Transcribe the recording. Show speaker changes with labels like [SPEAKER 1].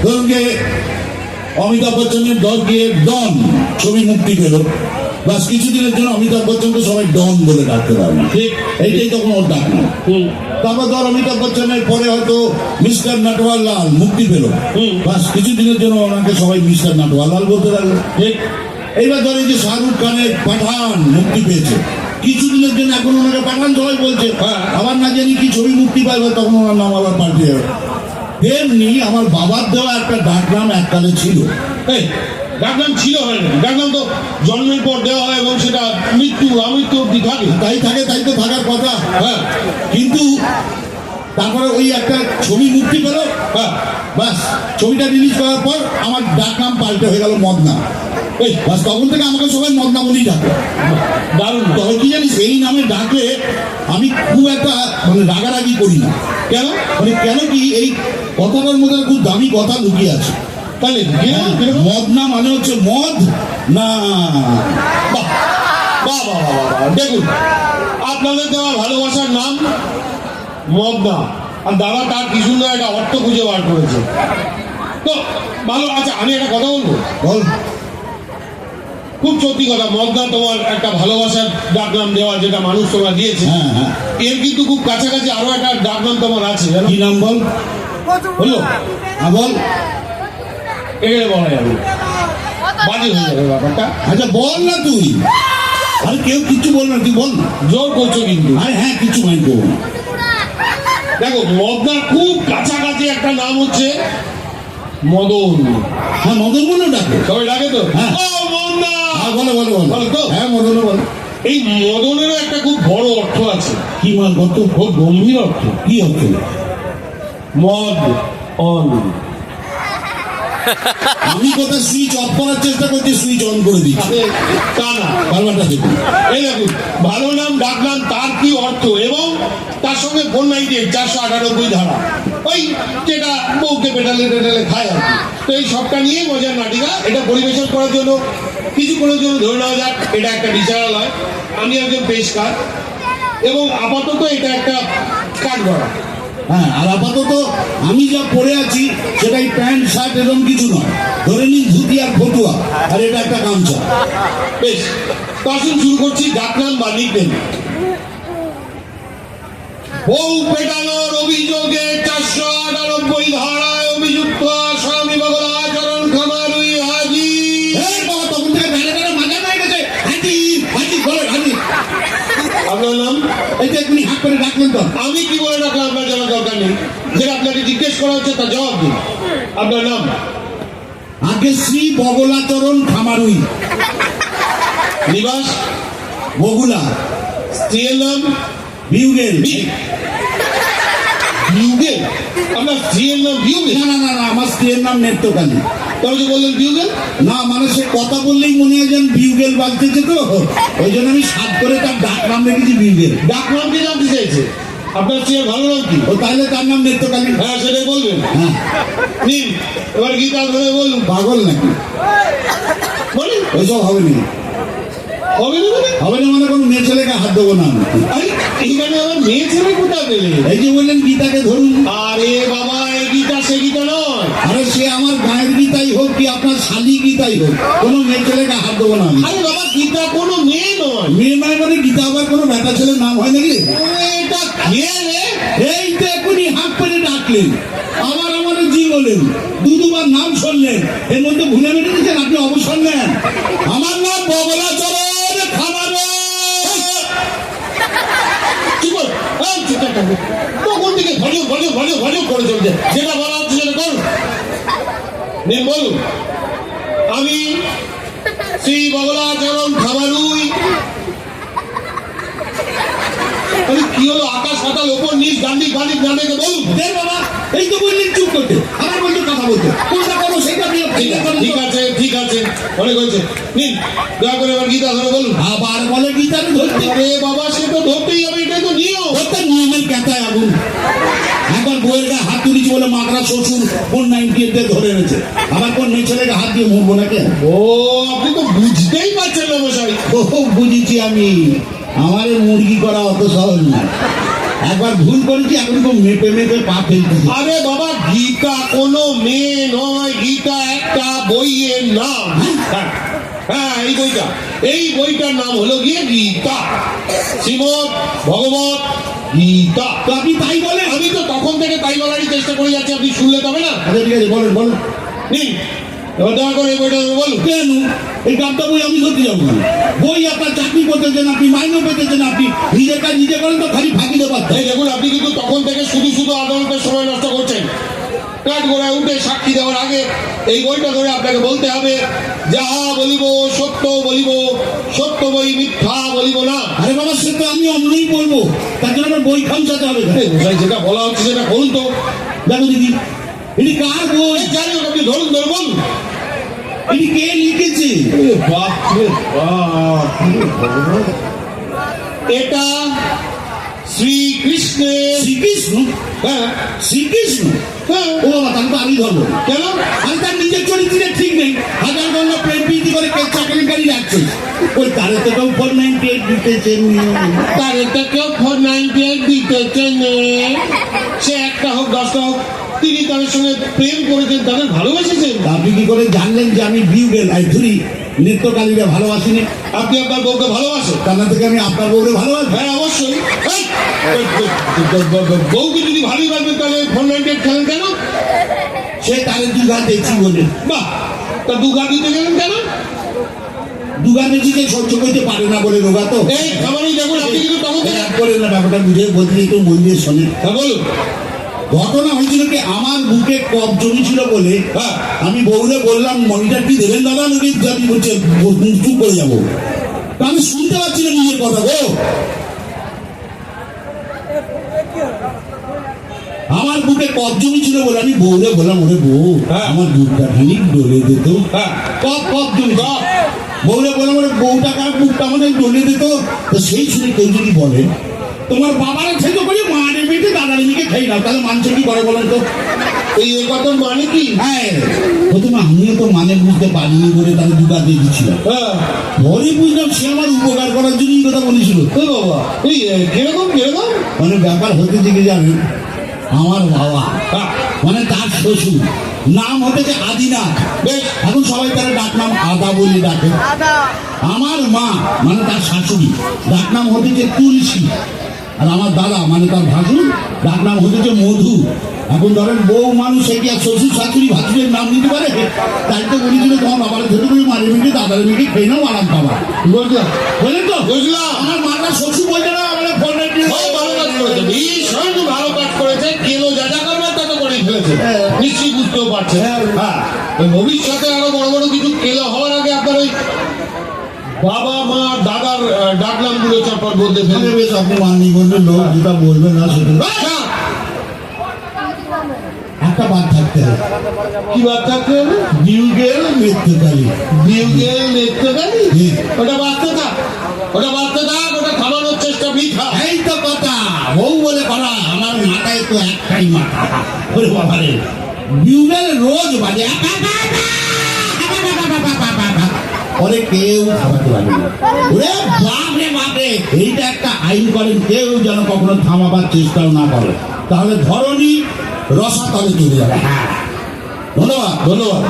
[SPEAKER 1] ধরুন যে অমিতাভ বচ্চনের দল গিয়ে ডন ছবি মুক্তি পেল, বাস কিছুদিনের জন্য অমিতাভ বচ্চনকে সবাই ডন বলে ডাকতে পারবে, ঠিক এইটাই তখন ওর ডাক না। তারপর ধর অমিতাভ বচ্চনের পরে হয়তো মিস্টার নটওয়ারলাল মুক্তি পেল, বাস কিছুদিনের জন্য ওনাকে সবাই মিস্টার নটওয়ারলাল বলতে লাগলো, ঠিক। এইবার ধর এই যে শাহরুখ খানের পাঠান মুক্তি পেয়েছে, কিছুদিনের জন্য এখন ওনাকে পাঠান সবাই বলছে, আবার না জানি কি ছবি মুক্তি পাইবে তখন ওনার নাম আবার পাল্টে যাবে। তেমনি আমার বাবার দেওয়া একটা ডাকনাম এককালে ছিল।
[SPEAKER 2] ডাকনাম ছিল হয় না, ডাকনাম তো জন্মের পর দেওয়া হয় এবং সেটা মৃত্যু আমৃত্যু অব্দি থাকে।
[SPEAKER 1] তাই থাকে, তাই তো থাকার কথা। হ্যাঁ, কিন্তু তারপরে ওই একটা ছবি মুক্তি পেল, হ্যাঁ বাস ছবিটা রিলিজ করার পর আমার ডাকনাম পাল্টে হয়ে গেল মদনা। বাস তখন থেকে আমাকে সবাই মদনা বলেই ডাকে।
[SPEAKER 2] দারুণ।
[SPEAKER 1] তবে কি জানিস, এই নামে ডাকলে আমি খুব একটা মানে রাগারাগি করি না।
[SPEAKER 2] কেন?
[SPEAKER 1] মানে কেন কি, এই কথাটার মধ্যে খুব দামি কথা লুকিয়ে আছে।
[SPEAKER 2] তাহলে
[SPEAKER 1] মদনা মানে হচ্ছে মদ না।
[SPEAKER 2] দেখুন, আপনাদের দেওয়া ভালোবাসার নাম মদনা, আর দাদা তার কি সুন্দর একটা অর্থ খুঁজে বার করেছে। তো ভালো, আচ্ছা আমি একটা কথা বলবো।
[SPEAKER 1] বল।
[SPEAKER 2] খুব সত্যি কথা, মদনা তোমার একটা ভালোবাসার ডাকনাম দেওয়া, যেটা মানুষ তোমরা দিয়েছে।
[SPEAKER 1] হ্যাঁ হ্যাঁ,
[SPEAKER 2] এর কিন্তু খুব কাছাকাছি আরো একটা ডাকনাম তোমার আছে, জানো?
[SPEAKER 1] কি নাম বল?
[SPEAKER 2] হলো
[SPEAKER 1] বল।
[SPEAKER 2] এখানে বলা যাবে, বাজে হয়ে যাবে ব্যাপারটা।
[SPEAKER 1] আচ্ছা বল না তুই, আরে কেউ কিছু বল না, তুই বল না।
[SPEAKER 2] জোর করছো কিন্তু।
[SPEAKER 1] আরে হ্যাঁ, কিছু মাইন্ড করবো না।
[SPEAKER 2] দেখো, মদনার খুব কাছাকাছি একটা নাম হচ্ছে মদন।
[SPEAKER 1] হ্যাঁ, মদন বলে ডাকে
[SPEAKER 2] সবাই ডাকে তো।
[SPEAKER 1] হ্যাঁ।
[SPEAKER 2] ও মদনা।
[SPEAKER 1] হ্যাঁ বলো বলো বলো।
[SPEAKER 2] বলো তো।
[SPEAKER 1] হ্যাঁ মদন বল।
[SPEAKER 2] এই মদনেরও একটা খুব বড় অর্থ আছে।
[SPEAKER 1] কি মান কত?
[SPEAKER 2] খুব গম্ভীর অর্থ।
[SPEAKER 1] কি অর্থ?
[SPEAKER 2] মদ অন।
[SPEAKER 1] আমি কোথায় সুইচ অফ করার চেষ্টা করছি, সুইচ অন করে দিচ্ছি।
[SPEAKER 2] তা না,
[SPEAKER 1] বারবারটা দেখুন।
[SPEAKER 2] এই দেখুন, ভালো নাম ডাকনাম তার কি অর্থ, এবং তার সঙ্গে 498 ধারা, ওই যেটা বউকে পেটালে টেটালে খায় আর কি। তো এই সবটা নিয়ে মজার নাটিকা, এটা পরিবেশন করার জন্য কিছুক্ষণের জন্য ধরে নেওয়া যাক এটা একটা বিচারালয়, আমি একজন পেশকার, এবং আপাতত এটা একটা কাঠ গড়া।
[SPEAKER 1] হ্যাঁ, আর আপাতত আমি যা পরে আছি সেটাই প্যান্ট শার্ট এরকম কিছু নয়, ধরে নিন ধুতি আর ফটুয়া, আর এটা একটা গামছা।
[SPEAKER 2] বেশ, তো আসুন শুরু করছি ডাকনাম বা নিকনেম। বউ পেটানোর অভিযোগে 498 ধারায় অভিযুক্ত আসামি বগলাচরণ খামারুই হাজি।
[SPEAKER 1] এই বাবা, তখন থেকে ভেড়ে ভেড়ে মাজা হয়ে গেছে। হাজি হাজি বলে হাজি।
[SPEAKER 2] আপনার নাম?
[SPEAKER 1] এই যে এখনই হাত করে ডাকলেন তো।
[SPEAKER 2] আমি কি বলে ডাকলাম আপনার জানার দরকার নেই, যেটা আপনাকে জিজ্ঞেস করা হচ্ছে তার জবাব দিন। আপনার নাম?
[SPEAKER 1] আগে শ্রী বগলাচরণ খামারুই।
[SPEAKER 2] নিবাস?
[SPEAKER 1] বগুলা।
[SPEAKER 2] স্ত্রীর নাম?
[SPEAKER 1] বিউগেল।
[SPEAKER 2] বিউগেল? আপনার স্ত্রীর নাম বিউগেল?
[SPEAKER 1] না না না না, আমার স্ত্রীর নাম নেত্রকালী।
[SPEAKER 2] তবে যে বললেন বিউগেল?
[SPEAKER 1] না, মানে সে কথা বললেই মনে হয় যেন বিউগেল বাজতেছে, তো ওই জন্য আমি সাত করে তার ডাক নাম রেখেছি বিউগেল।
[SPEAKER 2] ডাকনাম কি জানতে চাইছে? আপনার স্ত্রীর ভালো নাম কি?
[SPEAKER 1] ও তাহলে তার নাম নেত্রকালী।
[SPEAKER 2] হ্যাঁ, সেটাই বলবেন।
[SPEAKER 1] হ্যাঁ।
[SPEAKER 2] নিন, এবার গীতা ধরে বলুন।
[SPEAKER 1] পাগল নাকি?
[SPEAKER 2] বলুন।
[SPEAKER 1] ওইসব হবে না।
[SPEAKER 2] হবে না মানে?
[SPEAKER 1] হবে না মানে কোনো মেয়ে ছেলেকে হাত দেবো না আমি।
[SPEAKER 2] আরে এইখানে আমার মেয়ে ছেলে কোথায় পেলে?
[SPEAKER 1] এই যে বললেন গীতাকে ধরুন।
[SPEAKER 2] আরে বাবা, এই গীতা সে গীতা নয়।
[SPEAKER 1] আরে সে আমার গায়ের গীতাই হোক কি আপনার শালি গীতাই হোক, কোনো মেয়ে ছেলেকে হাত দেবো না আমি।
[SPEAKER 2] আরে বাবা, গীতা কোনো মেয়ে নয়।
[SPEAKER 1] মেয়ে নয় মানে গীতা আবার কোনো বেটা ছেলের নাম হয় নাকি?
[SPEAKER 2] এটা কে রে?
[SPEAKER 1] এই তো এখনই হাত করে ডাকলেন, আবার আমার জি বলেন, দুবার নাম শুনলেন, এর মধ্যে ভুলে মেটে দিচ্ছেন, আপনি অবসর নেন। আমার নাম বগলাচরণ খামারুই।
[SPEAKER 2] কি বল? তখন থেকে ভজো ভজো ভজো ভজো করে চলছে, যেটা বলা হচ্ছে সেটা করুন। নিন বলুন। আমি শ্রী বগলাচরণ খামারুই। আরে কি হলো, আকাশ পাতাল ওপর নিচ গান্ডিক গান্ডিক না দেখে বলুন।
[SPEAKER 1] দেখ বাবা, এই তো বললেন চুপ করতে, আবার বলতে কথা বলতে, কোনটা করো সেটা আপনি
[SPEAKER 2] ঠিক আছে ঠিক আছে, অনেক হয়েছে। নিন, দয়া করে এবার গীতা ধরে বলুন।
[SPEAKER 1] আবার বলে গীতার ধরতে।
[SPEAKER 2] আরে বাবা, সে তো ধরতেই হবে, এটাই তো নিয়ম।
[SPEAKER 1] ধরতে নিয়মের ক্যাঁথায় আগুন। একবার বইয়ের গায়ে হাত তুলেছি বলে মাকড়া শ্বশুর কোন 98 ধরে এনেছে, আবার কোন মেয়ে ছেলেকে হাত দিয়ে মরবো নাকি?
[SPEAKER 2] ও, আপনি তো বুঝতেই পারছেন না মশাই।
[SPEAKER 1] ও বুঝেছি আমি, আমার মুরগি করা অত সহজ না। একবার ভুল করেছি, এখন তো মেপে মেপে পা ফেলতেছি।
[SPEAKER 2] আরে বাবা, গীতা গীতা কোনো মেয়ে নয়, গীতা একটা বইয়ের নাম। হ্যাঁ হ্যাঁ, এই বইটার নাম হলো গিয়ে গীতা, শ্রীমদ ভগবত গীতা। তো আপনি তাই বলে? আমি তো তখন থেকে তাই বলারই চেষ্টা করে যাচ্ছি, আপনি শুনলে তবে না।
[SPEAKER 1] আচ্ছা ঠিক আছে, বলেন বলেন।
[SPEAKER 2] নিন, এবার দয়া করে এই বইটা বলুন।
[SPEAKER 1] কেন এই গামটা বই আমি ধরতে যাবো না? বই আপনার চাকরি করতেছেন, আপনি মাইনে পেতেছেন, আপনি নিজের কাজ নিজে করেন, তো খালি ফাঁকি দেবার।
[SPEAKER 2] এই দেখুন, আপনি কিন্তু তখন থেকে শুধু শুধু আদালতের সময় নষ্ট করছেন। কাঠ গোড়ায় উঠে সাক্ষী দেওয়ার আগে এই বইটা ধরে আপনাকে বলতে হবে, যাহা বলিব সত্য বলিব, সত্য বই মিথ্যা বলিব না।
[SPEAKER 1] আরে বাবা, সে তো আমি অমনই বলবো, তার জন্য আমার বই খামচাতে হবে।
[SPEAKER 2] যেটা বলা হচ্ছে সেটা বলুন তো।
[SPEAKER 1] দেখো দিদি, এটি কার বই?
[SPEAKER 2] জানি হোক, আপনি ধরুন ধরুন।
[SPEAKER 1] এটি কে লিখেছে?
[SPEAKER 2] এটা শ্রীকৃষ্ণের।
[SPEAKER 1] শ্রীকৃষ্ণ?
[SPEAKER 2] হ্যাঁ
[SPEAKER 1] শ্রীকৃষ্ণ?
[SPEAKER 2] হ্যাঁ।
[SPEAKER 1] ও বাবা, তাকে তো আমি ধরবো
[SPEAKER 2] কেন?
[SPEAKER 1] আর তার নিজের চরিত্রের ঠিক নেই, হাজার গঙ্গ প্রেম প্রীতি করে কেচ্ছা কেলেঙ্কারি রাখছে। ওই তারে তো কেউ 498 দিতেছেন,
[SPEAKER 2] তার তো কেউ 498 দিতেছেন। সে একটা হোক 10টা হোক, তিনি তাদের সঙ্গে প্রেম করেছেন, তাদের ভালোবেসেছেন।
[SPEAKER 1] আপনি কি করে জানলেন যে আমি বিউগেল আই ধরি নৃত্যকালীরা ভালোবাসিনি?
[SPEAKER 2] আপনি আপনার বউকে ভালোবাসেন?
[SPEAKER 1] তার না থেকে আমি আপনার বউরে ভালোবাসি?
[SPEAKER 2] হ্যাঁ অবশ্যই। এই, বউকে যদি ভালোই বাসবেন তাহলে 498 খেলেন কেন?
[SPEAKER 1] সে তারে দুঘা দেখছি বলে।
[SPEAKER 2] বাহ, তা দুঘা দিতে গেলেন কেন?
[SPEAKER 1] দুঘা দেখছি যে সহ্য করতে পারে না বলে রোগা তো।
[SPEAKER 2] এই খাবারই দেখুন, আপনি কিন্তু তখন থেকে
[SPEAKER 1] এক করে না, ব্যাপারটা বুঝে বলছি, একটু মন দিয়ে শোনে।
[SPEAKER 2] হ্যাঁ বলুন।
[SPEAKER 1] ঘটনা হয়েছিল কি, আমার বুকে কফ জমেছিল বলে
[SPEAKER 2] হ্যাঁ,
[SPEAKER 1] আমি বউরে বললাম, মনিটার কি দেবেন দাদা, নাকি আমি বলছে চুপ করে যাবো। তা আমি শুনতে পাচ্ছি না নিজের কথা গো। আমার বুকে কফ জমেছিল বলে আমি বউরে বললাম, ওরে বউ
[SPEAKER 2] হ্যাঁ।
[SPEAKER 1] আমার দুধটা খানিক ডলে দিত।
[SPEAKER 2] হ্যাঁ।
[SPEAKER 1] কফ জমি বউরে বললাম, ওরে বউটা কার বুকটা আমাদের ডলে দিত। তো সেই শুনে কেউ যদি বলে তোমার বাবারা থেকে করে মারে বেটে দাদার মেয়েকে খাই না, তাহলে মানুষের কি করে বলেন তো?
[SPEAKER 2] এই কথা মানে কি?
[SPEAKER 1] হ্যাঁ, প্রথমে আমিও তো মানে বুঝতে পারিনি বলে তাকে দুটা দিয়ে দিচ্ছিলাম।
[SPEAKER 2] হ্যাঁ,
[SPEAKER 1] পরে বুঝলাম সে আমার উপকার করার জন্যই কথা বলেছিল।
[SPEAKER 2] ও বাবা, এই কিরকম কিরকম?
[SPEAKER 1] মানে ব্যাপার হতে থেকে জানেন, আমার বাবা
[SPEAKER 2] হ্যাঁ,
[SPEAKER 1] মানে তার শ্বশুর নাম হতেছে আদিনাথ।
[SPEAKER 2] বেশ।
[SPEAKER 1] এখন সবাই তারা ডাক নাম আদা বলে ডাকে। আমার মা মানে তার শাশুড়ি ডাক নাম হতেছে তুলসী। আর আমার দাদা মানে তার ভাসুর ডাক নাম হতেছে মধু। এখন ধরেন বউ মানুষ, সে কি আর শ্বশুর শাশুড়ি ভাসুরের নাম নিতে পারে? তাই তো বলেছিল তোমার বাবার ধরে করে মারের মেয়েকে দাদার মেয়েকে খেয়ে নাও, আরাম পাবা।
[SPEAKER 2] বুঝলাম
[SPEAKER 1] বলেন তো?
[SPEAKER 2] বুঝলাম।
[SPEAKER 1] আমার মাটা শ্বশুর বলছে না, আমার ফোন
[SPEAKER 2] ভালো কাজ করেছে, ভীষণ ভালো কাজ করেছে। কেলো যা যা করবে তা তো করেই ফেলেছে, নিশ্চয়ই বুঝতেও পারছে। হ্যাঁ, ওই ভবিষ্যতে আরো বড় বড় কিছু কেলো হওয়ার আগে আপনার ওই বাবা মা দাদার ডাকনাম গুলো চটপট বলতে ফেলে।
[SPEAKER 1] বেশ, আপনি মাননি বলবেন, লোক যেটা বলবেন না সেটা একটা বাদ থাকতে হবে।
[SPEAKER 2] কি বাদ থাকতে হবে?
[SPEAKER 1] বিউগেল মৃত্যুকালী।
[SPEAKER 2] বিউগেল নৃত্যকারী?
[SPEAKER 1] হুম।
[SPEAKER 2] ওটা বাঁচতে থাক, ওটা বাঁচতে থাক, ওটা থামানোর চেষ্টা বৃথা।
[SPEAKER 1] এই তো কথা, বউ বলে করা, আমার মাথায় তো একটাই মাথা। ওরে বাবারে, বিউগেল রোজ বাজে পরে কেউ থামাতে পারে না। ওরে বাপরে বাপরে, এইটা একটা আইন করেন, কেউ যেন কখনো থামাবার চেষ্টাও না করে, তাহলে ধরনী রসাতলে চলে যাবে। হ্যাঁ, ধন্যবাদ ধন্যবাদ।